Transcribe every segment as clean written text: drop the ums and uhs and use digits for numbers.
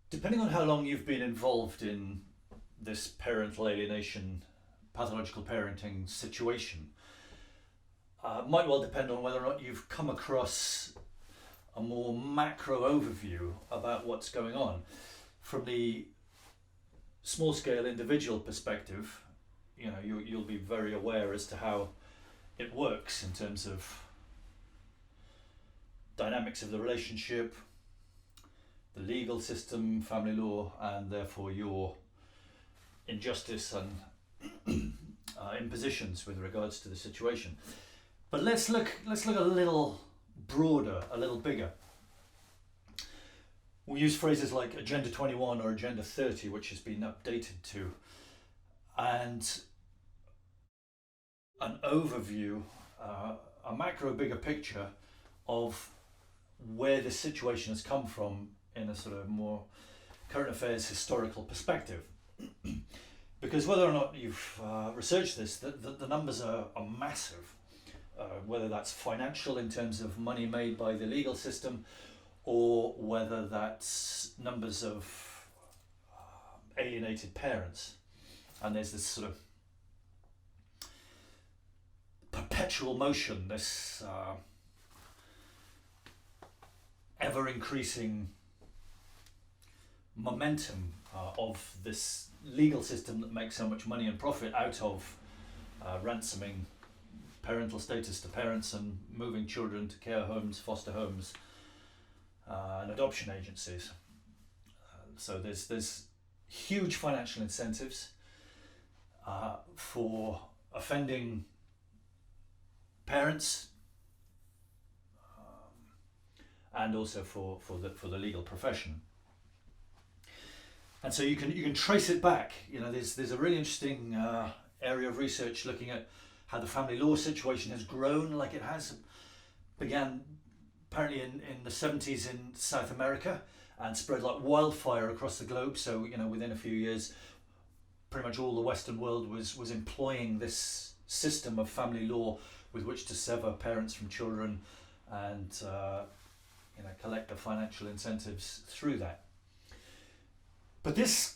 Depending on how long you've been involved in this parental alienation, pathological parenting situation, might well depend on whether or not you've come across a more macro overview about what's going on. From the small scale individual perspective, you'll be very aware as to how it works in terms of dynamics of the relationship, the legal system, family law, and therefore your injustice and impositions with regards to the situation. But let's look a little broader, a little bigger. We use phrases like Agenda 21 or Agenda 30, which has been updated to, and an overview, a macro bigger picture of where this situation has come from in a sort of more current affairs historical perspective. Because whether or not you've researched this, the numbers are massive. Whether that's financial in terms of money made by the legal system, or whether that's numbers of alienated parents. And there's this sort of perpetual motion, this ever increasing momentum of this legal system that makes so much money and profit out of ransoming parental status to parents and moving children to care homes, foster homes, and adoption agencies. So there's huge financial incentives for offending parents, and also for the legal profession. And so you can trace it back. There's a really interesting area of research looking at how the family law situation has grown like it has. Began apparently in the 70s in South America and spread like wildfire across the globe. So within a few years, pretty much all the Western world was employing this system of family law with which to sever parents from children and collect the financial incentives through that. But this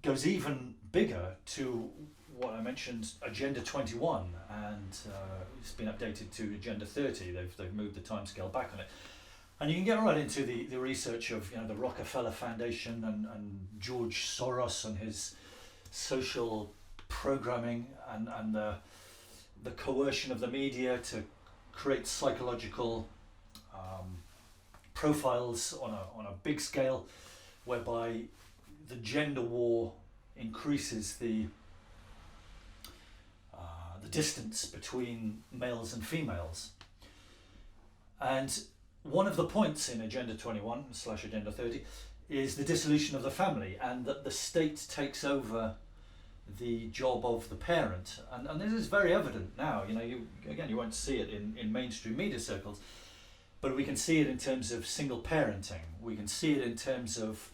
goes even bigger to what I mentioned, Agenda 21, and it's been updated to Agenda 30. They've moved the timescale back on it. And you can get right into the research of the Rockefeller Foundation and George Soros and his social programming and the coercion of the media to create psychological profiles on a big scale, whereby the gender war increases the distance between males and females. And one of the points in Agenda 21 / Agenda 30 is the dissolution of the family, and that the state takes over the job of the parent. And this is very evident now. You won't see it in mainstream media circles, but we can see it in terms of single parenting. We can see it in terms of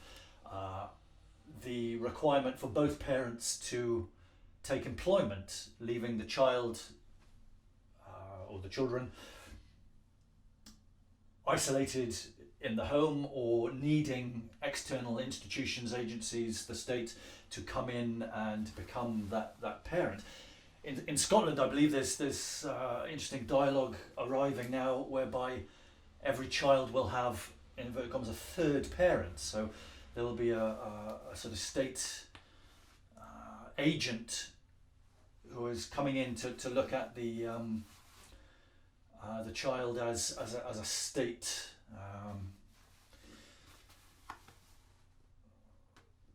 the requirement for both parents to take employment, leaving the child or the children isolated in the home, or needing external institutions, agencies, the state to come in and become that parent. In Scotland, I believe there's interesting dialogue arriving now whereby every child will have, in inverted commas, a third parent. So there will be a sort of state agent who is coming in to look at the child as a state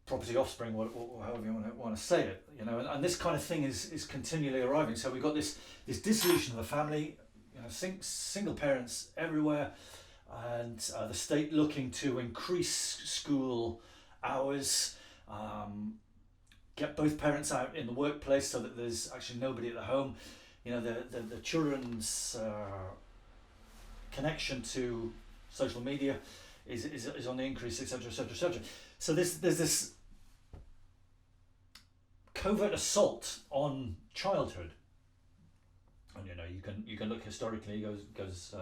property offspring, or however you want to say it, and this kind of thing is continually arriving. So we've got this dissolution of the family, single parents everywhere, and the state looking to increase school hours, get both parents out in the workplace so that there's actually nobody at the home. The children's connection to social media is on the increase, etc., etc., etc. So there's this covert assault on childhood, and you can look historically, goes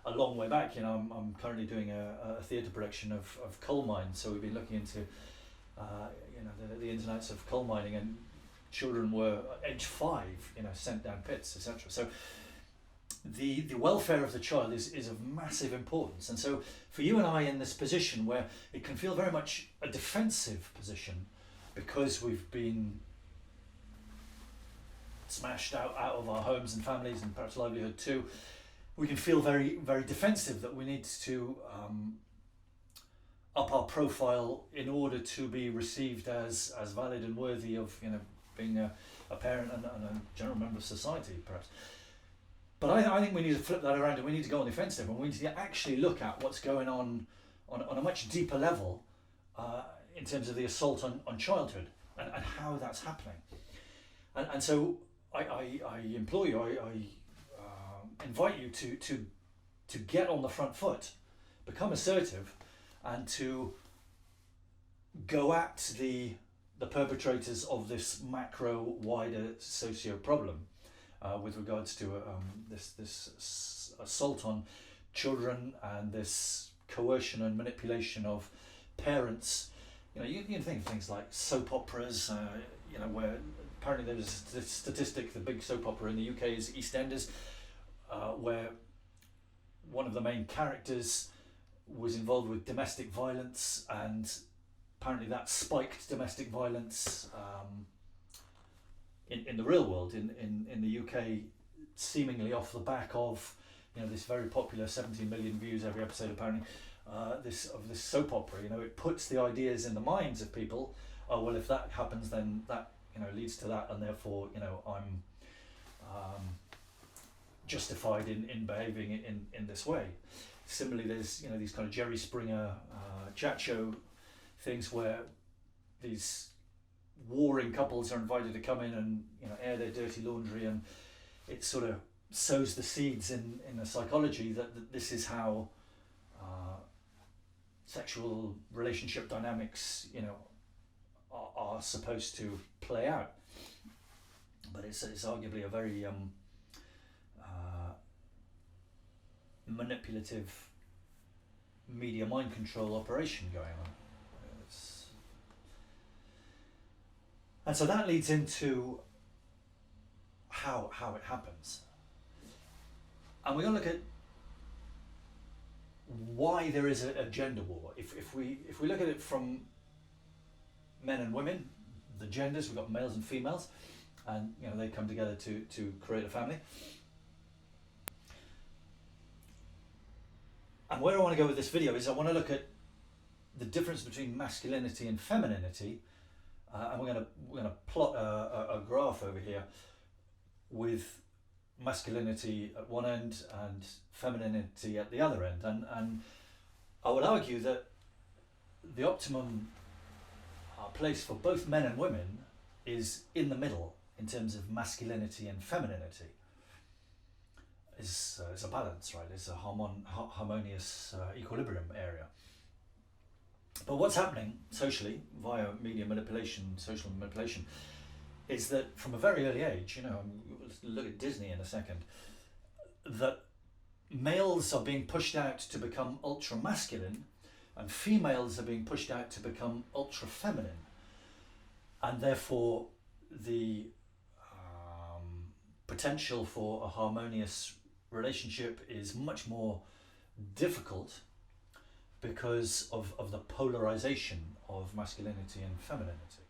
a long way back. You know, I'm currently doing a theatre production of coal mines, so we've been looking into you know, the ins and outs of coal mining, and children were age 5, you know, sent down pits, etc. So the welfare of the child is of massive importance. And so for you and I in this position where it can feel very much a defensive position because we've been smashed out of our homes and families and perhaps livelihood too, we can feel very, very defensive, that we need to up our profile in order to be received as valid and worthy of, you know, being a parent and a general member of society, perhaps. But I think we need to flip that around, and we need to go on the offensive, and we need to actually look at what's going on a much deeper level in terms of the assault on childhood and how that's happening. And so I implore you, I invite you to get on the front foot, become assertive, and to go at the perpetrators of this macro wider socio problem with regards to this assault on children and this coercion and manipulation of parents. You know, you can think of things like soap operas, you know, where apparently there's a statistic, the big soap opera in the UK is EastEnders, where one of the main characters was involved with domestic violence, and apparently that spiked domestic violence in the real world in the UK, seemingly off the back of, you know, this very popular 17 million views every episode apparently, this soap opera. You know, it puts the ideas in the minds of people. Oh well, if that happens, then that, you know, leads to that, and therefore, you know, I'm justified in behaving in this way. Similarly, there's, you know, these kind of Jerry Springer chat show things where these warring couples are invited to come in and, you know, air their dirty laundry, and it sort of sows the seeds in the psychology that this is how sexual relationship dynamics, you know, are supposed to play out. But it's arguably a very manipulative media mind control operation going on. And so that leads into how it happens. And we're going to look at why there is a gender war. If we look at it from men and women, the genders, we've got males and females, and, you know, they come together to create a family. And where I want to go with this video is I want to look at the difference between masculinity and femininity, and we're going to plot a graph over here with masculinity at one end and femininity at the other end. And I would argue that the optimum place for both men and women is in the middle in terms of masculinity and femininity. Is a balance, right? It's a harmonious equilibrium area. But what's happening socially via media manipulation, social manipulation, is that from a very early age, you know, we'll look at Disney in a second, that males are being pushed out to become ultra masculine, and females are being pushed out to become ultra feminine, and therefore the potential for a harmonious relationship is much more difficult because of the polarization of masculinity and femininity.